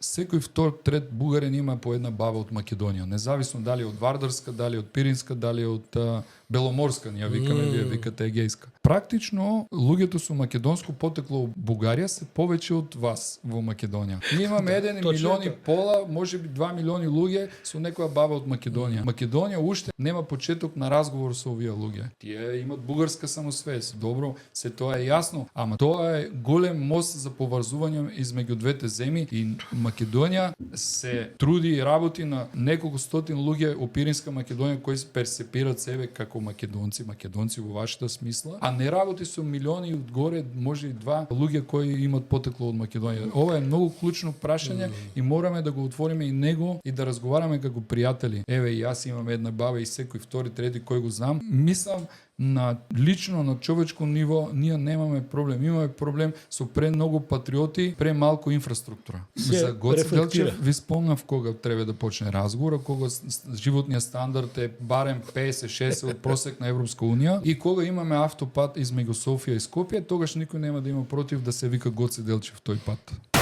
секој втор, трет бугарин има по една баба од Македонија, независно дали од Вардарска, дали од Пиринска, дали од Беломорска, ние викаме, вие викате Егејска. Практично луѓето со македонско потекло во Бугарија се повеќе од вас во Македонија. Ние имаме 1 милион и пола, можеби 2 милиони луѓе со некоја баба од Македонија. Македонија уште нема почеток на разговор со овие луѓе. Тие имат бугарска самосвест. Добро, се тоа е јасно, ама тоа е голем мост за поврзување измеѓу двете земји и Македонија се труди и работи на неколку стотин луѓе во Пиринска Македонија кои се перцепираат себе како македонци во вашата смисла, а не работи со милиони одгоре, може и 2 луѓе кои имат потекло од Македонија. Ова е многу клучно прашање и мораме да го отвориме и него и да разговараме како пријатели. Еве, јас имам една баба и секој втори, трети кој го знам. Мислам на лично, на човечко ниво, ние немаме проблем. Имаме проблем со премногу патриоти, премалку инфраструктура. За Гоце Делчев ви спомнав кога треба да почне разговор, кога животниот стандард е барем 50-60 од просек на Европска унија и кога имаме автопат измеѓу Софија и Скопје, тогаш никој нема да има против да се вика Гоце Делчев тој пат.